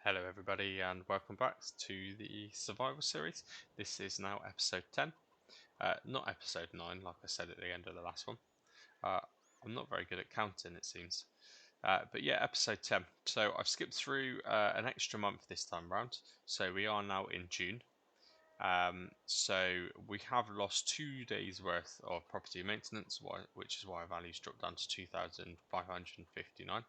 Hello everybody and welcome back to the Survival Series. This is now episode 10, not episode 9 like I said at the end of the last one. I'm not very good at counting it seems, but yeah, episode 10. So I've skipped through an extra month this time round, so we are now in June. So we have lost 2 days worth of property maintenance, which is why our value's dropped down to 2,559.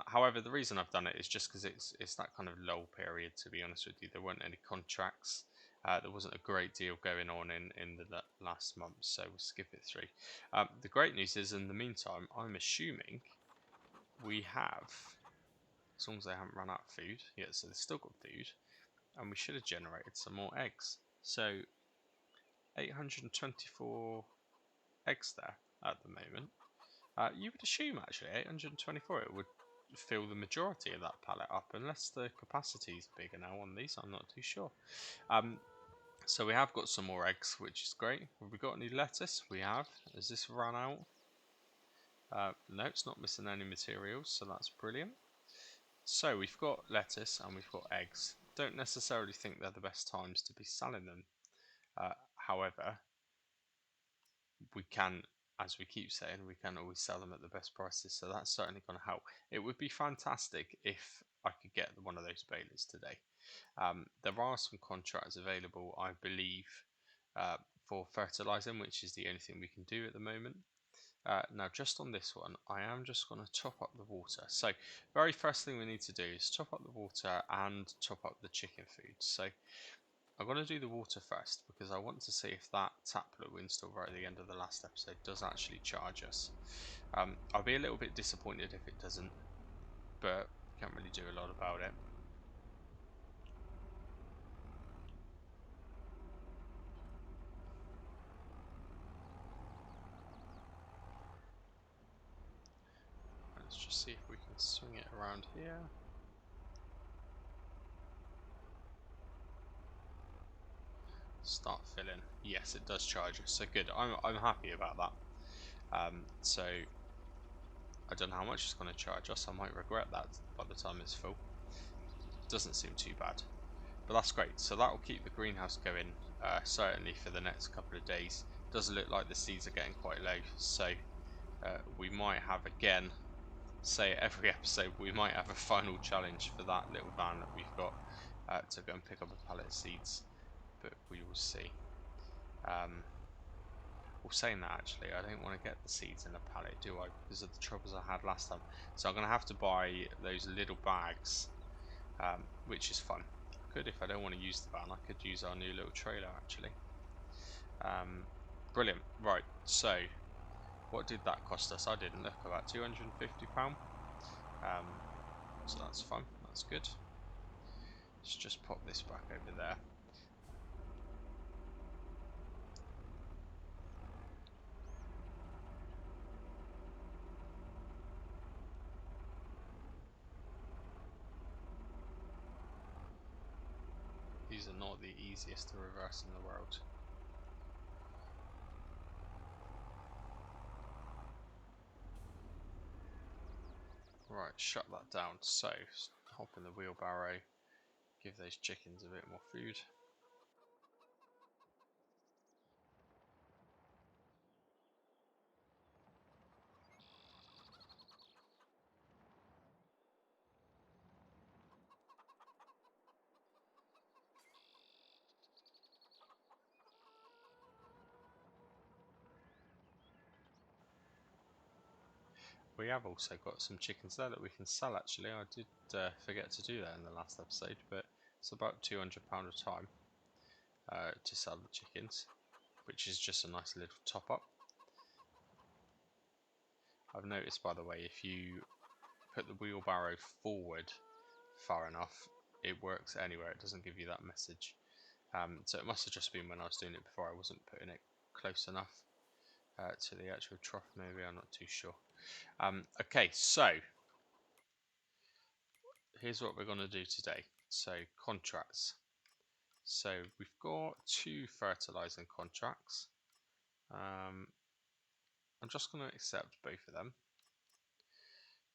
However, the reason I've done it is just because it's that kind of lull period. To be honest with you, there weren't any contracts. There wasn't a great deal going on in the last month, so we'll skip it through. The great news is, in the meantime, I'm assuming we have, as long as they haven't run out of food, yeah, so they've still got food, and we should have generated some more eggs. So 824 eggs there at the moment. You would assume actually 824 it would fill the majority of that pallet up, unless the capacity is bigger now on these. I'm not too sure. So we have got some more eggs, which is great. Have we got any lettuce? We have. Has this run out? No, it's not missing any materials, so that's brilliant. So we've got lettuce and we've got eggs. Don't necessarily think they're the best times to be selling them. However, we can, as we keep saying, we can always sell them at the best prices, so that's certainly going to help. It would be fantastic if I could get one of those balers today. There are some contracts available, I believe, for fertilizing, which is the only thing we can do at the moment. Now, just on this one, I am just going to top up the water. So, very first thing we need to do is top up the water and top up the chicken food. So, I'm going to do the water first because I want to see if that tap that we installed right at the end of the last episode does actually charge us. I'll be a little bit disappointed if it doesn't, but can't really do a lot about it. Let's just see if we can swing it around here. Start filling. Yes, it does charge us, so good. I'm happy about that. So I don't know how much it's going to charge us. I might regret that by the time it's full. Doesn't seem too bad, but that's great. So that will keep the greenhouse going certainly for the next couple of days. Does look like the seeds are getting quite low, so we might have, again, say every episode, we might have a final challenge for that little van that we've got to go and pick up a pallet of seeds, but we will see. Well, saying that, actually, I don't want to get the seeds in a pallet, do I? Because of the troubles I had last time. So I'm going to have to buy those little bags, which is fun. I could, if I don't want to use the van, I could use our new little trailer, actually. Brilliant. Right, so what did that cost us? I didn't look. About £250. So that's fun. That's good. Let's just pop this back over there. These are not the easiest to reverse in the world. Right, shut that down. So, hop in the wheelbarrow, give those chickens a bit more food. We have also got some chickens there that we can sell, actually. I did forget to do that in the last episode, but it's about £200 a time to sell the chickens, which is just a nice little top up. I've noticed, by the way, if you put the wheelbarrow forward far enough, it works anywhere. It doesn't give you that message. So it must have just been when I was doing it before. I wasn't putting it close enough to the actual trough, maybe. I'm not too sure. Okay, so here's what we're going to do today. So contracts. So we've got 2 fertilizing contracts. I'm just going to accept both of them.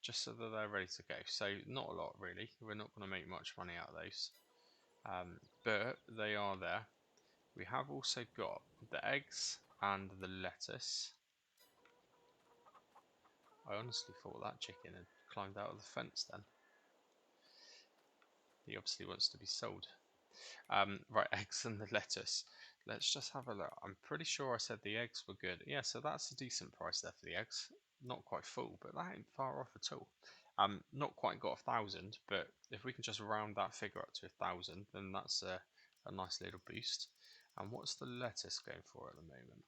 just so that they're ready to go. So not a lot really, we're not going to make much money out of those, but they are there. We have also got the eggs and the lettuce. I honestly thought that chicken had climbed out of the fence then. He obviously wants to be sold. Right, eggs and the lettuce. Let's just have a look. I'm pretty sure I said the eggs were good. Yeah, so that's a decent price there for the eggs. Not quite full, but that ain't far off at all. Not quite got 1,000, but if we can just round that figure up to 1,000, then that's a nice little boost. And what's the lettuce going for at the moment?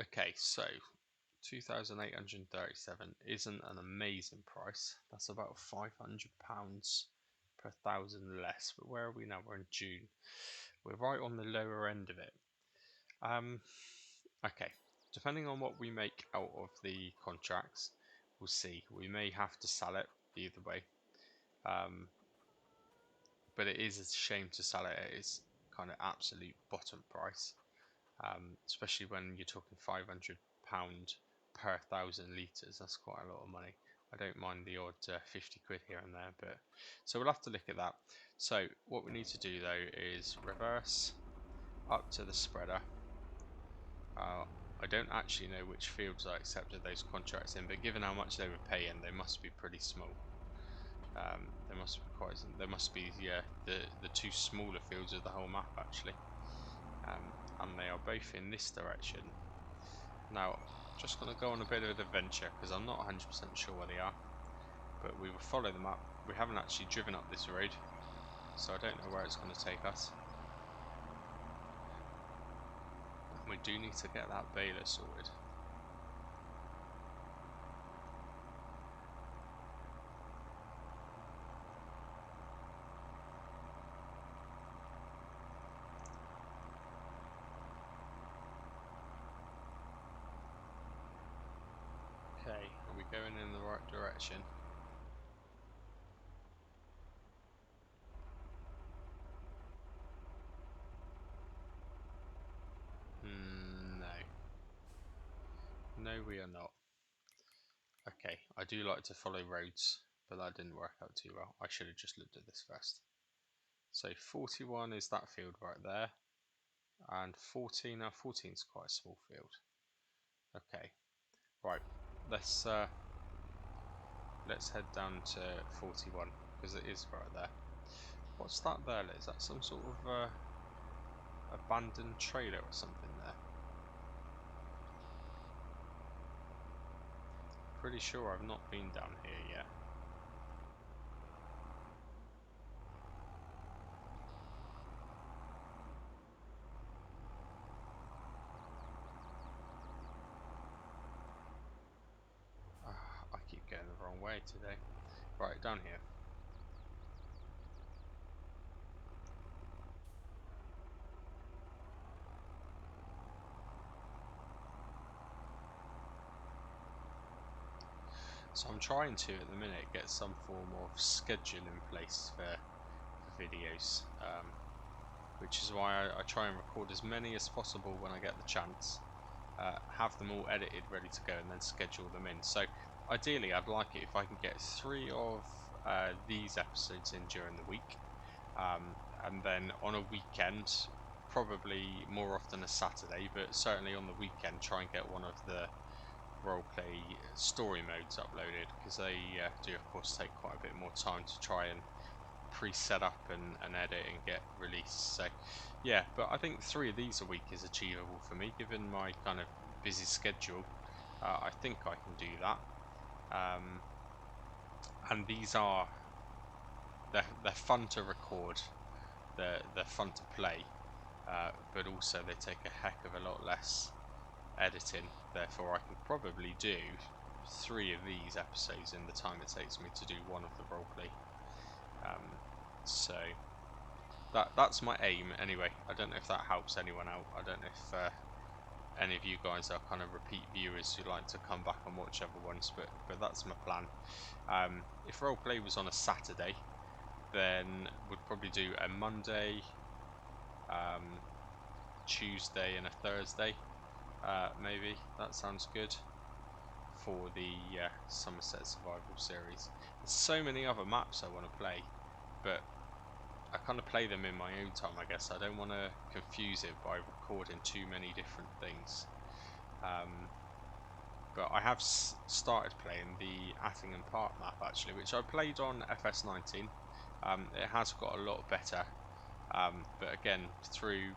Okay, so 2,837 isn't an amazing price. That's about £500 per 1,000 less. But where are we now? We're in June. We're right on the lower end of it. Okay, depending on what we make out of the contracts, we'll see. We may have to sell it either way. But it is a shame to sell it at its kind of absolute bottom price. Especially when you're talking £500 per 1,000 litres. That's quite a lot of money. I don't mind the odd 50 quid here and there, but so we'll have to look at that. So what we need to do though is reverse up to the spreader. I don't actually know which fields I accepted those contracts in, but given how much they were paying, they must be pretty small. They must be quite. There must be the two smaller fields of the whole map actually. And they are both in this direction. Now, just going to go on a bit of an adventure because I'm not 100% sure where they are, but we will follow them up. We haven't actually driven up this road, so I don't know where it's going to take us. And we do need to get that baler sorted. Okay, are we going in the right direction? No. No, we are not. Okay, I do like to follow roads, but that didn't work out too well. I should have just looked at this first. So 41 is that field right there, and 14, now 14 is quite a small field. Okay, right, let's head down to 41 because it is right there. What's that there? Is that some sort of abandoned trailer or something there? Pretty sure I've not been down here yet. I keep going the wrong way today. Right, down here. So I'm trying to, at the minute, get some form of schedule in place for videos, which is why I try and record as many as possible when I get the chance, have them all edited, ready to go, and then schedule them in. So ideally, I'd like it if I can get 3 of these episodes in during the week, and then on a weekend, probably more often a Saturday, but certainly on the weekend, try and get one of the roleplay story modes uploaded, because they do of course take quite a bit more time to try and pre-set up and edit and get released. So yeah, but I think 3 of these a week is achievable for me given my kind of busy schedule. I think I can do that, and these are they're fun to record, they're fun to play, but also they take a heck of a lot less editing. Therefore I can probably do 3 of these episodes in the time it takes me to do one of the roleplay. So that's my aim anyway. I don't know if that helps anyone out. I don't know if any of you guys are kind of repeat viewers who like to come back and watch other ones, but that's my plan. If roleplay was on a Saturday, then we'd probably do a Monday, Tuesday and a Thursday. Maybe that sounds good. for the Somerset Survival Series. There's so many other maps I want to play, but I kind of play them in my own time, I guess. I don't want to confuse it by recording too many different things. But I have started playing the Attingham Park map actually, which I played on FS19. It has got a lot better, but again, through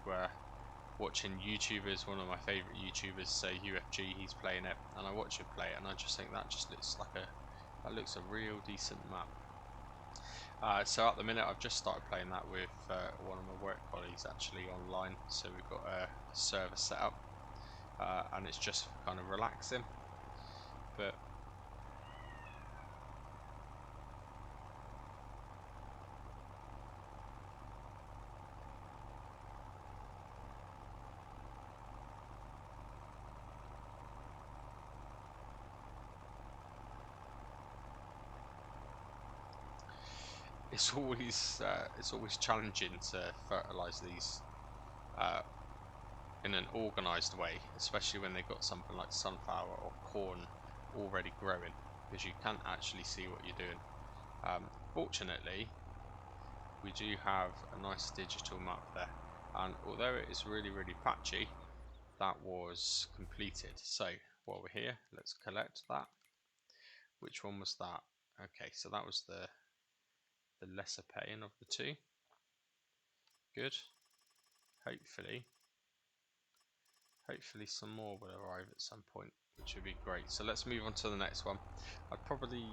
watching YouTubers, one of my favourite YouTubers, say UFG, he's playing it, and I watch him play it, and I just think that just looks like that looks a real decent map. So at the minute, I've just started playing that with one of my work colleagues actually online. So we've got a server set up, and it's just kind of relaxing. But it's always challenging to fertilise these in an organised way, especially when they've got something like sunflower or corn already growing, because you can't actually see what you're doing. Fortunately, we do have a nice digital map there, and although it is really patchy, that was completed. So while we're here, let's collect that. Which one was that? Okay, so that was the lesser paying of the two. Good. Hopefully some more will arrive at some point, which would be great. So let's move on to the next one. I'd probably,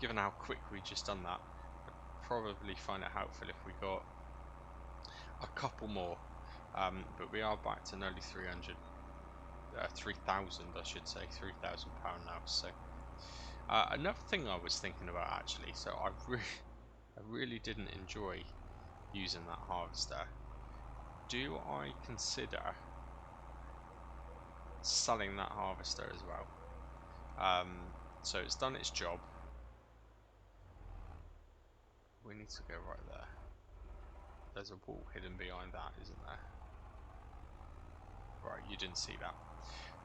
given how quick we just done that, I'd probably find it helpful if we got a couple more. But we are back to nearly 3,000 I should say, £3,000 now. So another thing I was thinking about actually, so I really didn't enjoy using that harvester. Do I consider selling that harvester as well? So it's done its job. We need to go right there. There's a wall hidden behind that, isn't there? Right, you didn't see that.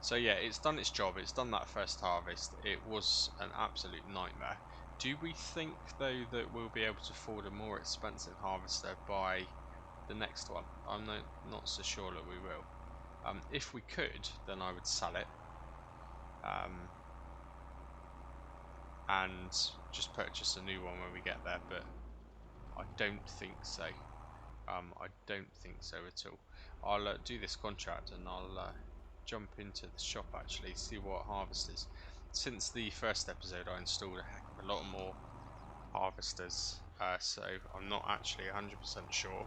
So yeah, it's done its job. It's done that first harvest. It was an absolute nightmare. Do we think though that we'll be able to afford a more expensive harvester by the next one? I'm not so sure that we will. If we could, then I would sell it, and just purchase a new one when we get there. But I don't think so. I don't think so at all. I'll do this contract and I'll jump into the shop actually, see what harvesters. Since the first episode, I installed a heck of a lot more harvesters, so I'm not actually 100% sure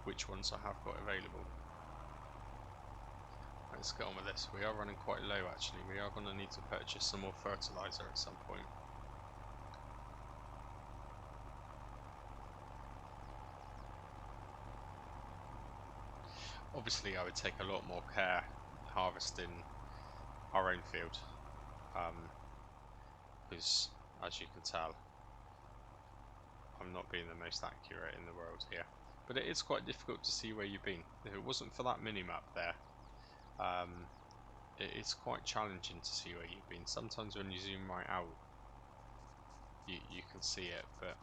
which ones I have got available. Let's get on with this. We are running quite low actually. We are going to need to purchase some more fertilizer at some point. Obviously I would take a lot more care harvesting our own field, because as you can tell, I'm not being the most accurate in the world here. But it is quite difficult to see where you've been. If it wasn't for that mini-map there, it is quite challenging to see where you've been. Sometimes when you zoom right out, you can see it, but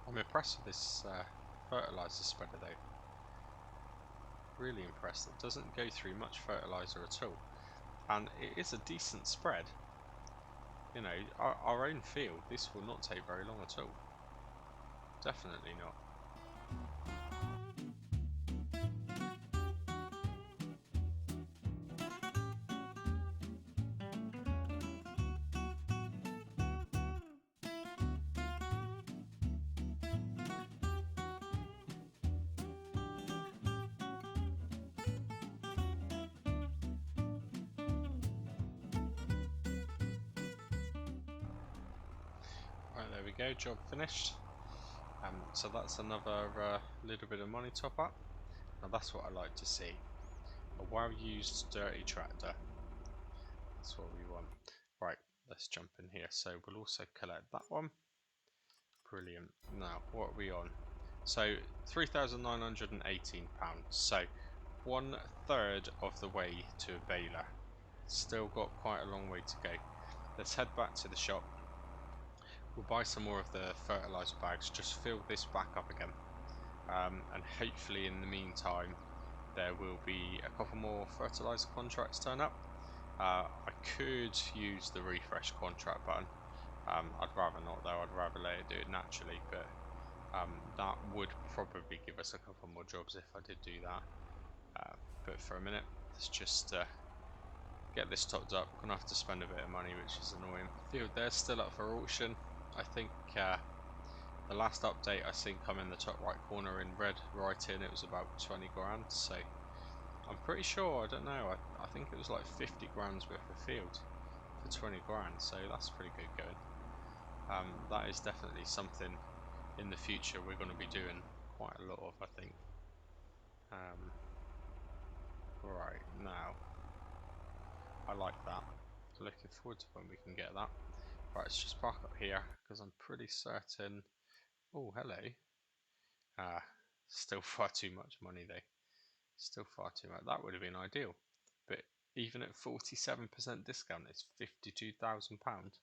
I'm impressed with this fertilizer spreader though. Really impressed. It doesn't go through much fertilizer at all, and it is a decent spread. You know, our own field, this will not take very long at all. Definitely not. Right, there we go, job finished. So that's another little bit of money top up. Now that's what I like to see. A well-used dirty tractor. That's what we want. Right, let's jump in here. So we'll also collect that one. Brilliant. Now, what are we on? So £3,918. So 1/3 of the way to a baler. Still got quite a long way to go. Let's head back to the shop. We'll buy some more of the fertilizer bags, just fill this back up again. And hopefully in the meantime there will be a couple more fertilizer contracts turn up. I could use the refresh contract button. I'd rather not though, I'd rather let it do it naturally, but that would probably give us a couple more jobs if I did do that. But for a minute, let's just get this topped up. We're going to have to spend a bit of money, which is annoying. Field there's still up for auction. I think the last update I seen come in the top right corner in red right in, it was about 20 grand, so I'm pretty sure, I don't know, I think it was like 50 grand's worth of field for 20 grand, so that's pretty good going. That is definitely something in the future we're going to be doing quite a lot of, I think. Right, now, I like that. Looking forward to when we can get that. Right, let's just park up here, because I'm pretty certain... Oh, hello. Still far too much money though. Still far too much. That would have been ideal. But even at 47% discount, it's £52,000.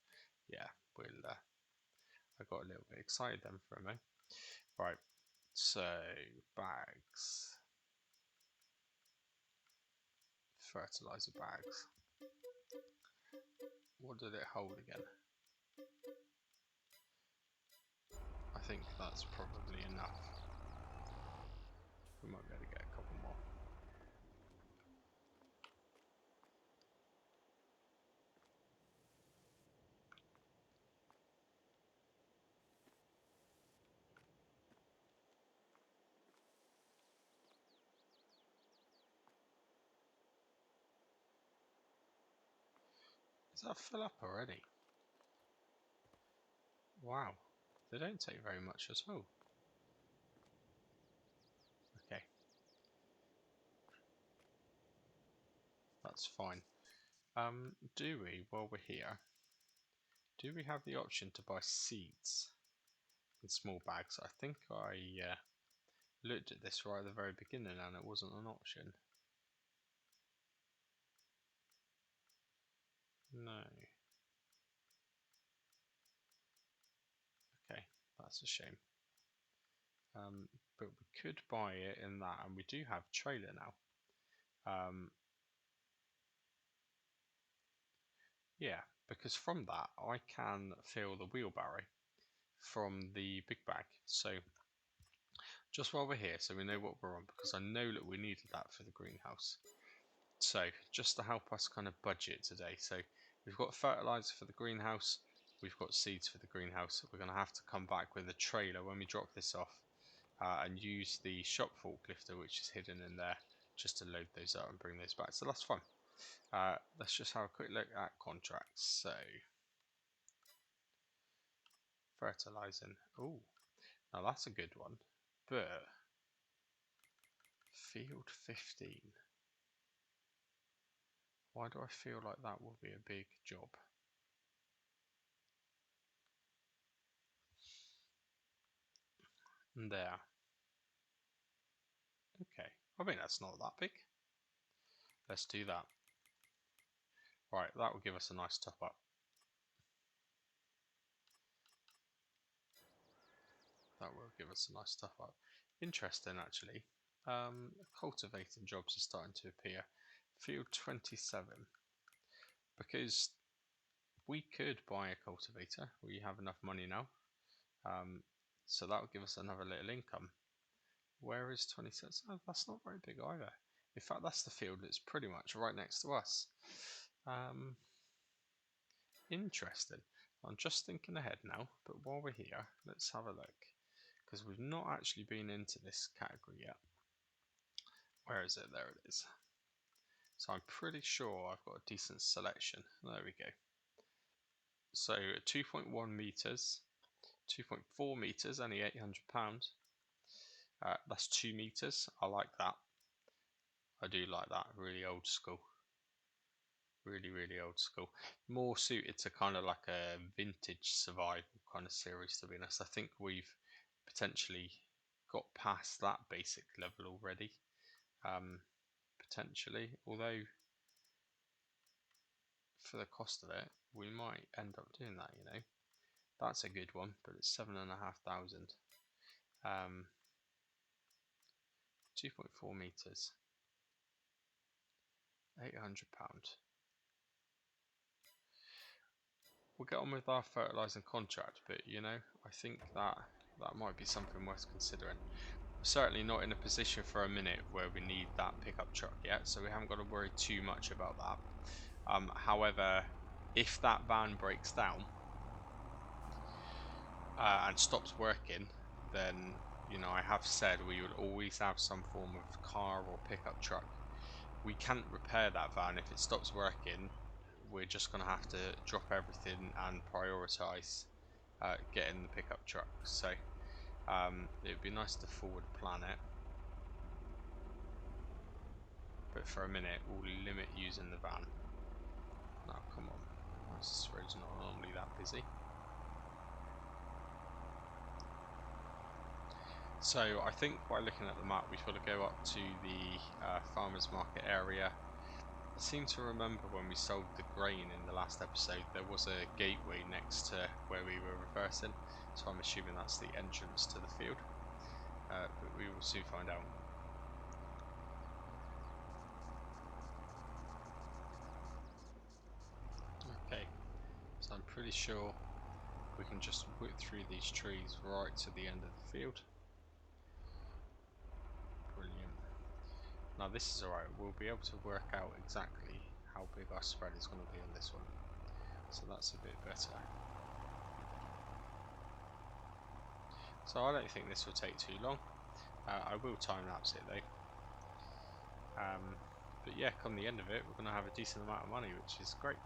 Yeah, we'll... I got a little bit excited then for a moment. Right, so bags. Fertilizer bags. What did it hold again? I think that's probably enough. We might be able to get a couple more. Is that full up already? Wow, they don't take very much at all. Okay, that's fine. Do we, while we're here, do we have the option to buy seeds in small bags? I think I looked at this right at the very beginning and it wasn't an option. No. Okay, that's a shame. But we could buy it in that, and we do have trailer now. Yeah, because from that I can fill the wheelbarrow from the big bag. So just while we're here, so we know what we're on, because I know that we needed that for the greenhouse. So just to help us kind of budget today, so we've got fertilizer for the greenhouse, we've got seeds for the greenhouse. We're going to have to come back with a trailer when we drop this off and use the shop forklifter, which is hidden in there, just to load those up and bring those back. So that's fun. Let's just have a quick look at contracts. So fertilizing. Oh, now that's a good one. But field 15. Why do I feel like that will be a big job? And there. Okay. I mean, that's not that big. Let's do that. Right, that will give us a nice top up. That will give us a nice top up. Interesting, actually. Cultivating jobs are starting to appear. Field 27. Because we could buy a cultivator. We have enough money now. So that will give us another little income. Where is 26? Oh, that's not very big either. In fact, that's the field that's pretty much right next to us. Interesting. I'm just thinking ahead now, but while we're here, let's have a look. Because we've not actually been into this category yet. Where is it? There it is. So I'm pretty sure I've got a decent selection. There we go. So 2.1 meters, 2.4 meters, only £800. That's 2 meters. I like that. I do like that. Really old school. Really old school. More suited to kind of like a vintage survival kind of series, to be honest. I think we've potentially got past that basic level already. Potentially, although for the cost of it, we might end up doing that, you know. That's a good one, but it's 7,500. 2.4 meters, £800. We'll get on with our fertilizing contract, but you know, I think that might be something worth considering. We're certainly not in a position for a minute where we need that pickup truck yet, so we haven't got to worry too much about that. However, if that van breaks down and stops working, then you know, I have said we will always have some form of car or pickup truck. We can't repair that van if it stops working. We're just going to have to drop everything and prioritise getting the pickup truck. So it would be nice to forward plan it, but for a minute we'll limit using the van. No, come on, this road's not normally that busy. So I think by looking at the map we've got to go up to the farmers market area. I seem to remember when we sold the grain in the last episode there was a gateway next to where we were reversing, so I'm assuming that's the entrance to the field, but we will soon find out. Okay, so I'm pretty sure we can just whip through these trees right to the end of the field. Brilliant. Now this is alright, we'll be able to work out exactly how big our spread is going to be on this one, so that's a bit better. So I don't think this will take too long. I will time lapse it though. But yeah, come the end of it, we're going to have a decent amount of money, which is great.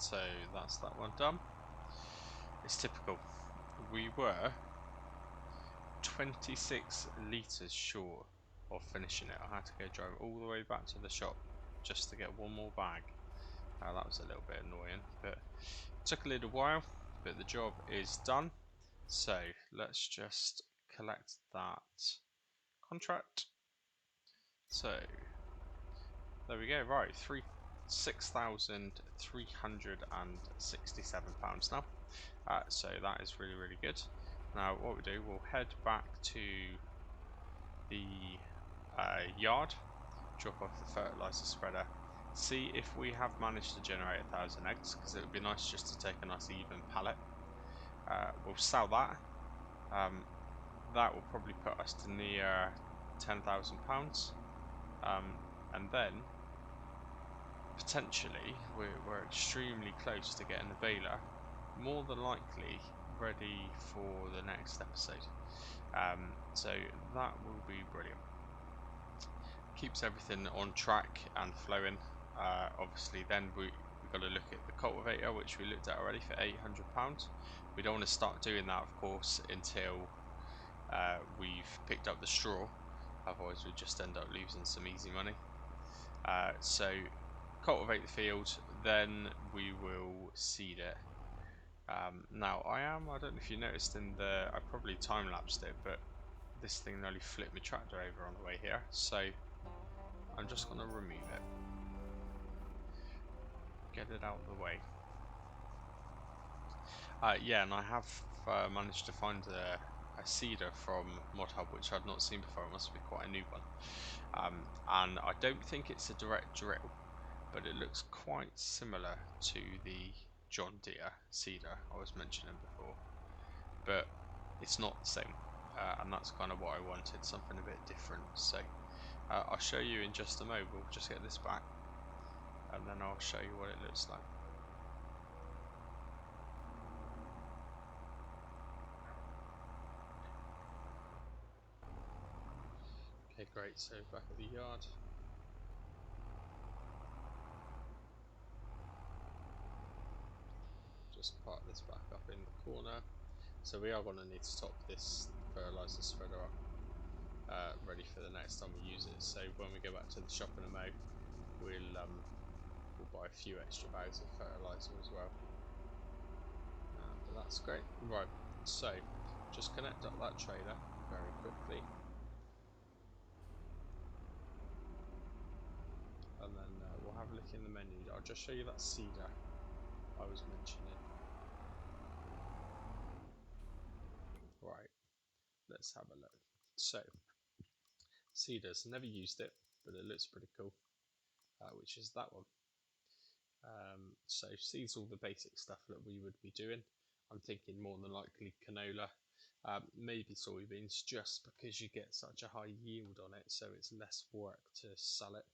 So that's that one done. It's typical. We were 26 litres short of finishing it. I had to go drive all the way back to the shop just to get one more bag. That was a little bit annoying, but it took a little while, but the job is done. So let's just collect that contract. So there we go. Right, £6,367 now. So that is really, really good. Now what we do, we'll head back to the yard, drop off the fertilizer spreader, see if we have managed to generate 1,000 eggs, because it would be nice just to take a nice even pallet. We'll sell that. That will probably put us to near £10,000, and then potentially we're extremely close to getting the baler, more than likely ready for the next episode. So that will be brilliant. Keeps everything on track and flowing. Obviously then we've got to look at the cultivator, which we looked at already, for £800. We don't want to start doing that, of course, until we've picked up the straw, otherwise we just end up losing some easy money. So cultivate the field, then we will seed it. Now I don't know if you noticed I probably time-lapsed it, but this thing nearly flipped my tractor over on the way here, so I'm just going to remove it, get it out of the way. Yeah, and I have managed to find a seeder from ModHub, which I'd not seen before. It must be quite a new one. And I don't think it's a direct drill, but it looks quite similar to the John Deere seeder I was mentioning before, but it's not the same, and that's kind of what I wanted, something a bit different. So I'll show you in just a moment. We'll just get this back and then I'll show you what it looks like. Okay, great. So back at the yard. Just park this back up in the corner. So we are going to need to top this fertilizer spreader up, ready for the next time we use it. So when we go back to the shop in a mo, we'll buy a few extra bags of fertilizer as well. But that's great. Right, so just connect up that trailer very quickly, and then we'll have a look in the menu. I'll just show you that seeder I was mentioning. Right, let's have a look. So seeders, never used it, but it looks pretty cool, which is that one. So seeds all the basic stuff that we would be doing. I'm thinking more than likely canola, maybe soybeans, just because you get such a high yield on it, so it's less work to sell it.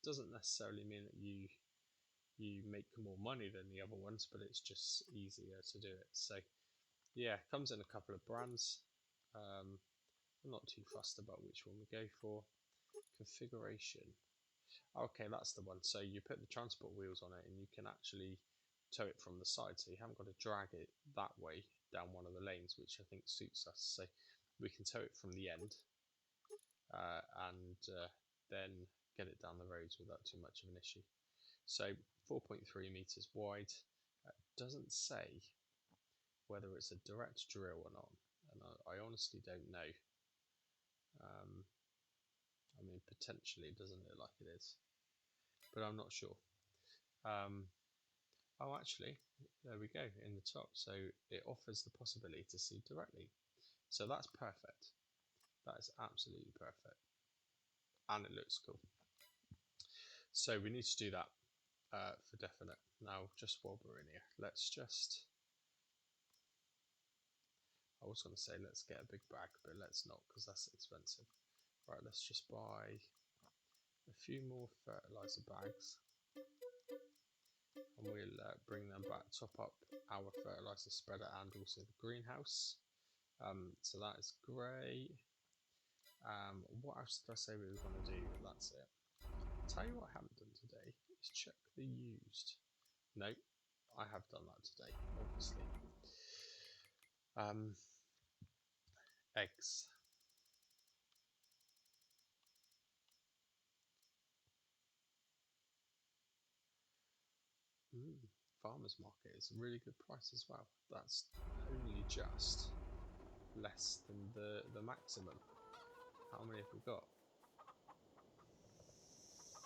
Doesn't necessarily mean that you make more money than the other ones, but it's just easier to do it. So yeah, comes in a couple of brands. I'm not too fussed about which one we go for. Configuration. Okay, that's the one. So you put the transport wheels on it and you can actually tow it from the side, so you haven't got to drag it that way down one of the lanes, which I think suits us. So we can tow it from the end and then get it down the roads without too much of an issue. So 4.3 meters wide. Doesn't say whether it's a direct drill or not, and I honestly don't know. I mean, potentially it doesn't look like it is, but I'm not sure. Oh, actually, there we go in the top. So it offers the possibility to seed directly. So that's perfect. That is absolutely perfect. And it looks cool. So we need to do that for definite. Now, just while we're in here, let's just... I was going to say let's get a big bag, but let's not, because that's expensive. Right, let's just buy a few more fertilizer bags, and we'll bring them back, top up our fertilizer spreader and also the greenhouse. So that is great. What else did I say we were going to do? That's it. I'll tell you what I haven't done today is check the used. No, I have done that today, obviously. Eggs. Farmers market is a really good price as well. That's only just less than the maximum. How many have we got?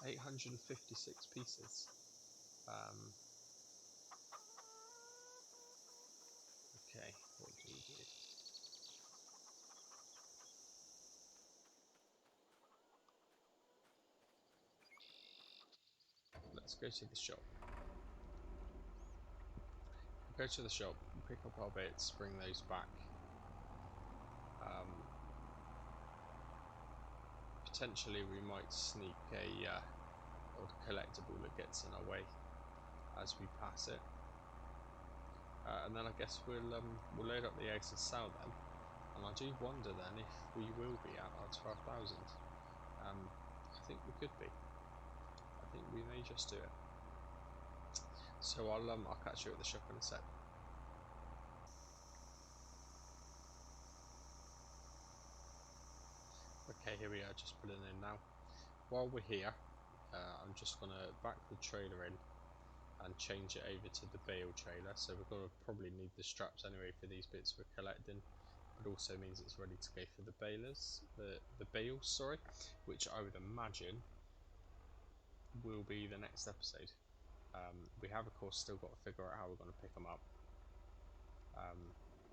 856 pieces. Okay, what do we do? Let's go to the shop. We'll go to the shop, pick up our bits, bring those back. Potentially we might sneak a old collectible that gets in our way as we pass it. And then I guess we'll load up the eggs and sell them. And I do wonder then if we will be at our 12,000. I think we could be. I think we may just do it. So I'll catch you at the shop in a sec. Okay, here we are, just putting in now. While we're here, I'm just going to back the trailer in and change it over to the bale trailer. So we're going to probably need the straps anyway for these bits we're collecting, but also means it's ready to go for the balers, the bales, sorry, which I would imagine will be the next episode. We have of course still got to figure out how we're going to pick them up,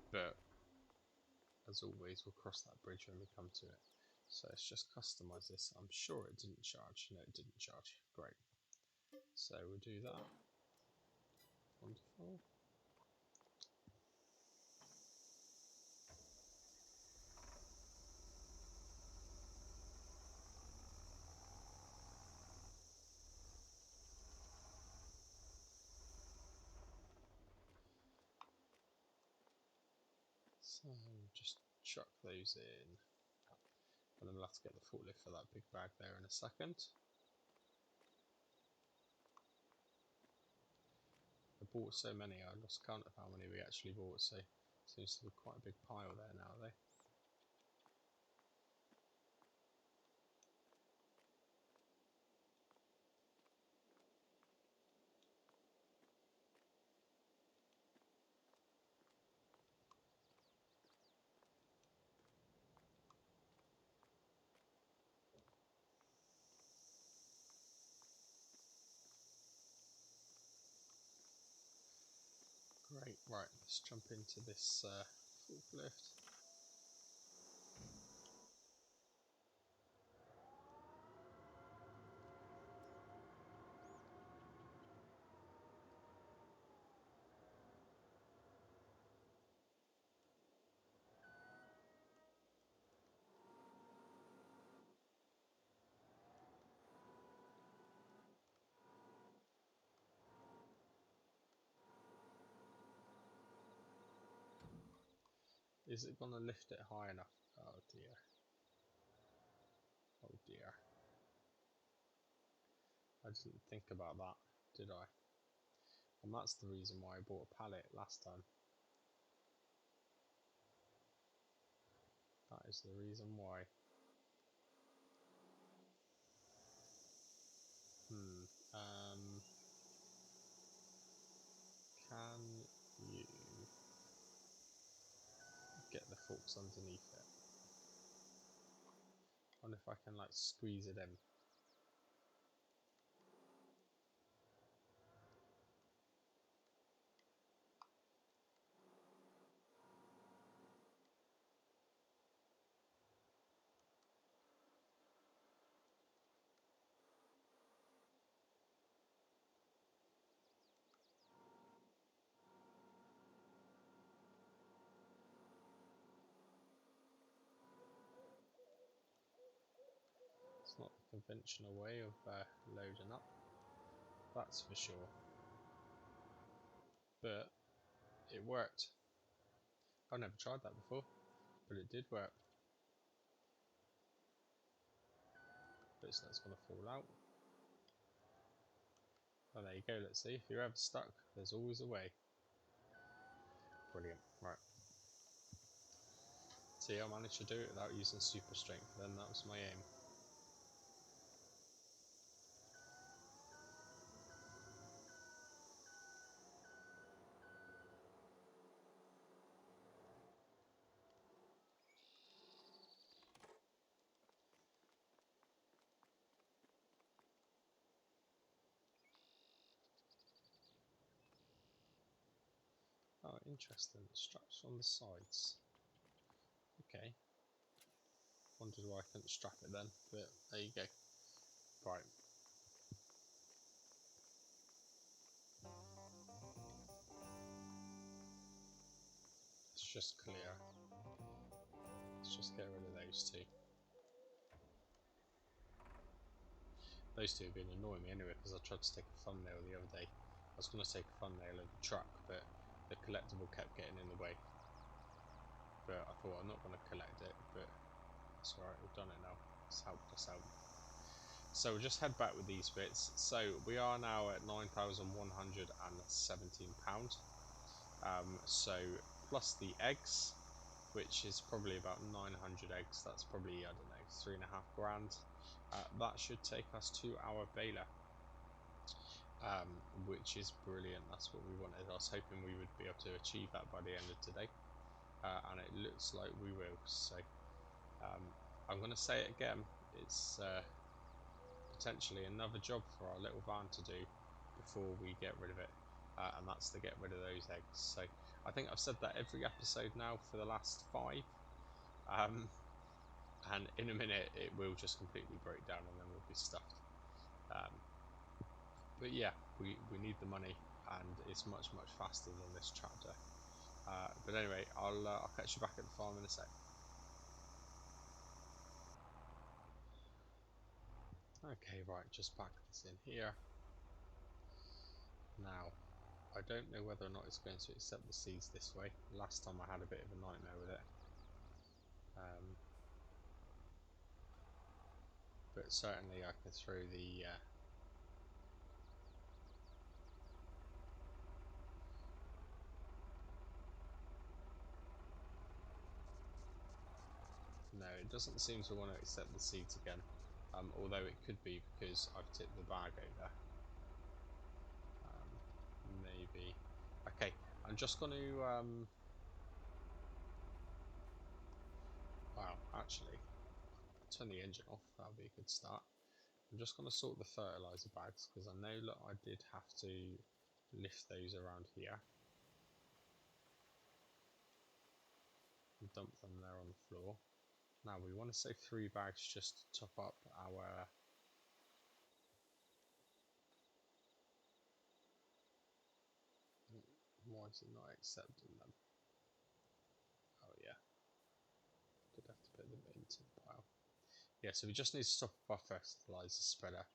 but as always we'll cross that bridge when we come to it. So let's just customize this. I'm sure it didn't charge. No, it didn't charge. Great. So we'll do that. Wonderful. So just chuck those in, and then we'll have to get the forklift for that big bag there in a second. I bought so many, I lost count of how many we actually bought, so it seems to be quite a big pile there now though. Great, right, let's jump into this forklift. Is it going to lift it high enough? Oh dear. Oh dear. I didn't think about that, did I? And that's the reason why I bought a pallet last time. That is the reason why. Can you get the forks underneath it? I wonder if I can like squeeze it in. It's not the conventional way of loading up, that's for sure. But it worked. I've never tried that before, but it did work. Looks like it's going to fall out. Oh, there you go. Let's see. If you're ever stuck, there's always a way. Brilliant. Right. See, I managed to do it without using super strength. Then that was my aim. Oh, interesting. Straps on the sides. Okay. Wondered why I couldn't strap it then, but there you go. Right. Let's just clear. Let's just get rid of those two. Those two have been annoying me anyway because I tried to take a thumbnail the other day. I was going to take a thumbnail of the truck, but the collectible kept getting in the way. But I thought I'm not going to collect it, but it's alright, we've done it now. Let's help us out. So we'll just head back with these bits. So we are now at £9,117. So plus the eggs, which is probably about 900 eggs. That's probably, I don't know, £3.5 grand. That should take us to our baler, which is brilliant. That's what we wanted. I was hoping we would be able to achieve that by the end of today, and it looks like we will. So I'm going to say it again. It's potentially another job for our little van to do before we get rid of it, and that's to get rid of those eggs. So I think I've said that every episode now for the last 5. And in a minute it will just completely break down and then we'll be stuffed. But yeah, we need the money, and it's much faster than this tractor. But anyway, I'll catch you back at the farm in a sec. Okay, right, just pack this in here. Now, I don't know whether or not it's going to accept the seeds this way. Last time I had a bit of a nightmare with it. But certainly I can throw the no, it doesn't seem to want to accept the seeds again, although it could be because I've tipped the bag over. Maybe. Okay, I'm just going to wow, actually turn the engine off. That'll be a good start. I'm just going to sort the fertilizer bags because I know that I did have to lift those around here and dump them there on the floor. Now we want to say 3 bags just to top up our why is it not accepting them? Oh yeah, did have to put them into the pile. Yeah, so we just need to stop our fertilizer spreader.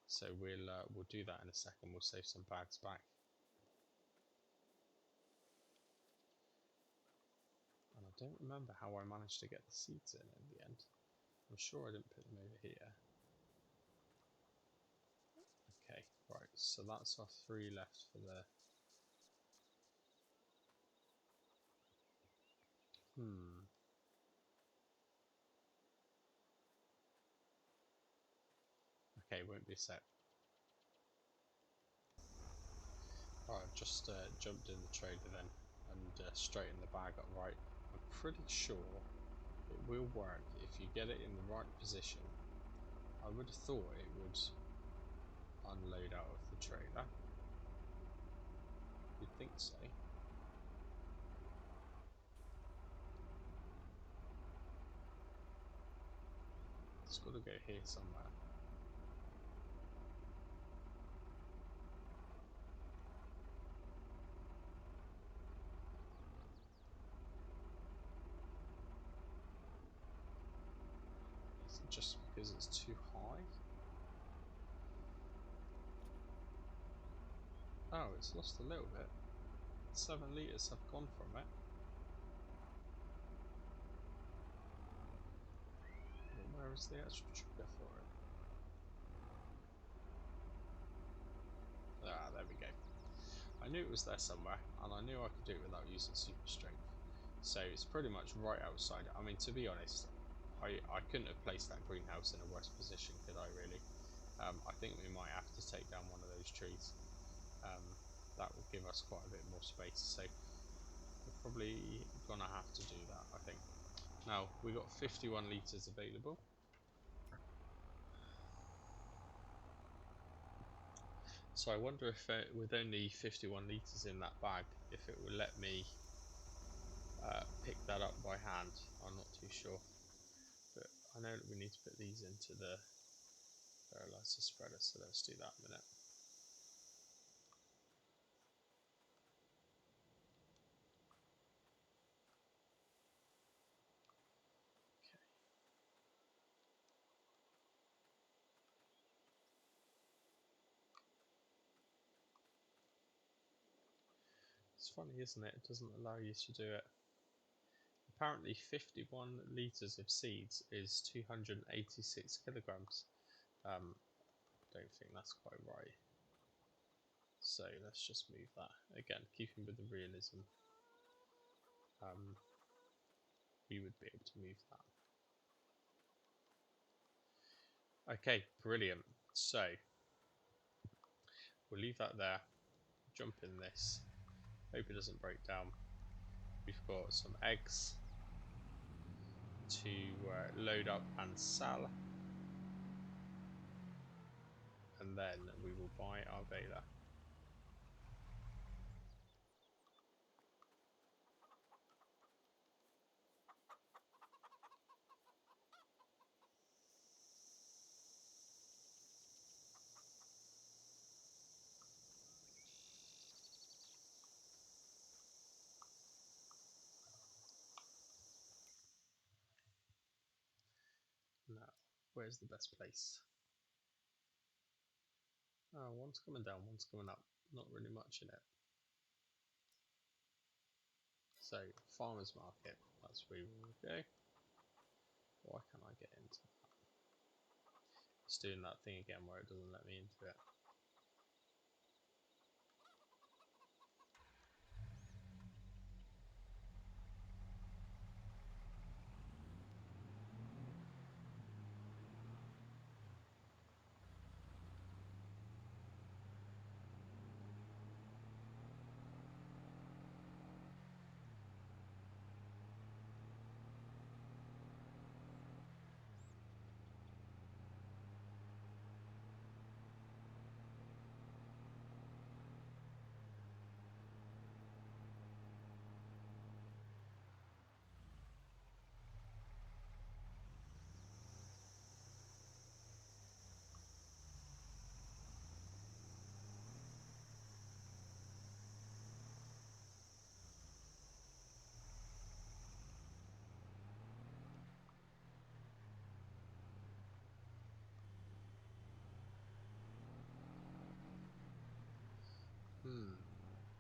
So we'll do that in a second. We'll save some bags back. And I don't remember how I managed to get the seeds in the end. I'm sure I didn't put them over here. Okay, right, so that's our 3 left for the... Okay, won't be a sec. Right, I've just jumped in the trailer then and straightened the bag up right. I'm pretty sure it will work if you get it in the right position. I would have thought it would unload out of the trailer. You'd think so. It's got to go here somewhere. Is it just because it's too high? Oh, it's lost a little bit. 7 litres have gone from it. But where is the actual trigger for it? Ah, I knew it was there somewhere, and I knew I could do it without using super strength. So it's pretty much right outside. I mean, to be honest, I couldn't have placed that greenhouse in a worse position, could I really? I think we might have to take down one of those trees. That will give us quite a bit more space, so we're probably gonna have to do that, I think. Now, we got 51 litres available. So I wonder if with only 51 litres in that bag, if it will let me pick that up by hand. I'm not too sure, but I know that we need to put these into the fertilizer spreader, so let's do that in a minute. Okay. It's funny, isn't it? It doesn't allow you to do it. Apparently 51 litres of seeds is 286 kilograms. Don't think that's quite right. So let's just move that. Again, keeping with the realism, we would be able to move that. Okay, brilliant. So we'll leave that there, jump in this, hope it doesn't break down. We've got some eggs to load up and sell, and then we will buy our baler. Now, where's the best place? Oh, one's coming down, one's coming up. Not really much in it. So, farmer's market, that's where we will go. Why can't I get into that? It's doing that thing again where it doesn't let me into it.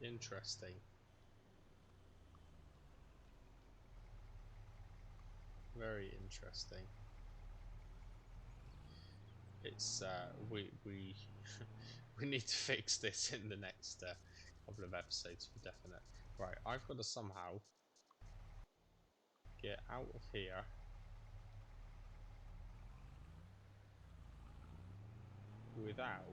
Interesting. Very interesting. It's we we need to fix this in the next couple of episodes for definite. Right, I've got to somehow get out of here without.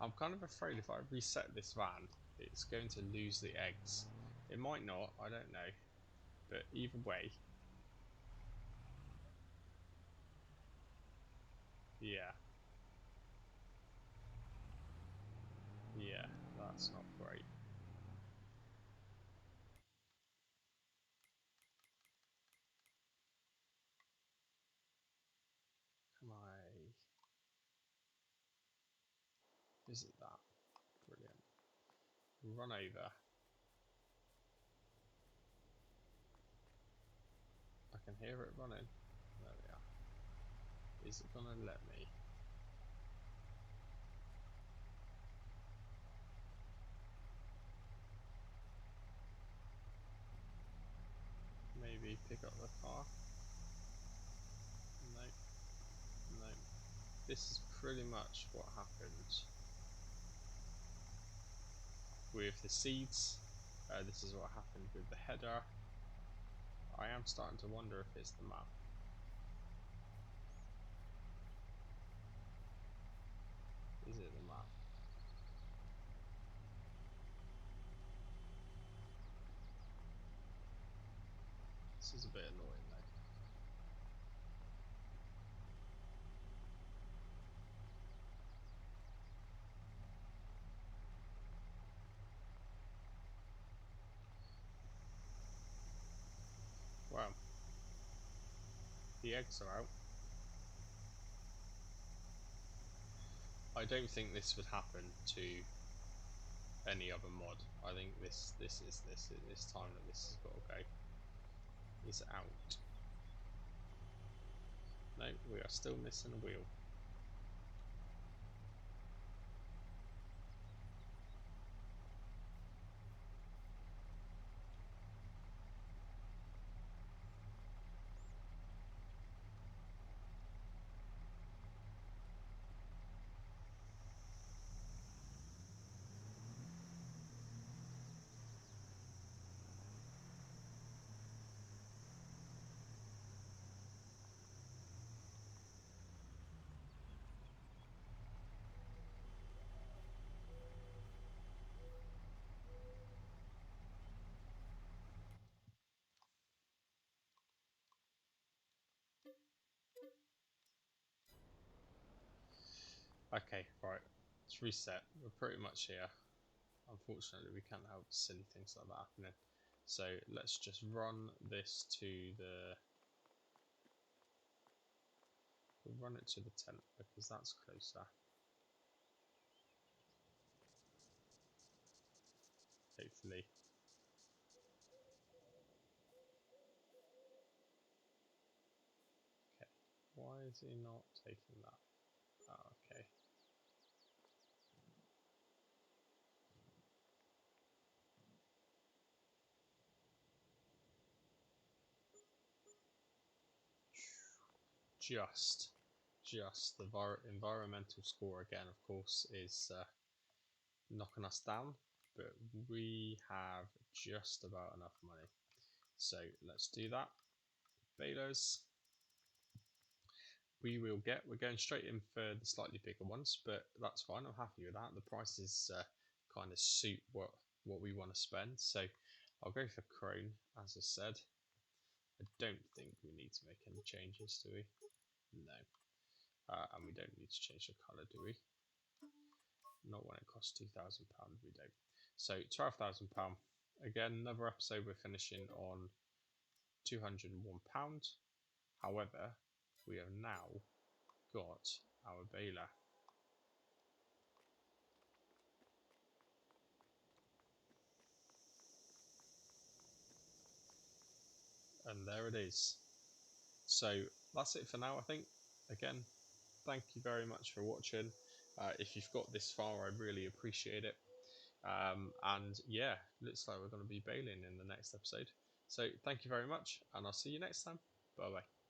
I'm kind of afraid if I reset this van, it's going to lose the eggs. It might not, I don't know. But either way, yeah. Yeah, that's not great. Can I visit that? Brilliant. Run over. I can hear it running. There we are. Is it gonna let me? Maybe pick up the car? No. No. This is pretty much what happened with the seeds. This is what happened with the header. I am starting to wonder if it's the map. Is it the map? This is a bit annoying though. Well, the eggs are out. I don't think this would happen to any other mod. I think this time that this has got to go. Is out. No, we are still missing a wheel. Okay, right. Let's reset. We're pretty much here. Unfortunately, we can't have silly things like that happening. So let's just run this to the... We'll run it to the tent because that's closer. Hopefully. Okay. Why is he not taking that? Oh, okay. Just the environmental score again, of course, is knocking us down, but we have just about enough money. So let's do that. Balers. We're going straight in for the slightly bigger ones, but that's fine. I'm happy with that. The prices kind of suit what we want to spend. So I'll go for Crone, as I said. I don't think we need to make any changes, do we? No. And we don't need to change the colour, do we? Not when it costs £2,000, we don't. So £12,000. Again, another episode we're finishing on £201. However, we have now got our baler. And there it is. So that's it for now, I think. Again, thank you very much for watching. If you've got this far, I really appreciate it. And yeah, looks like we're going to be baling in the next episode. So thank you very much, and I'll see you next time. Bye bye.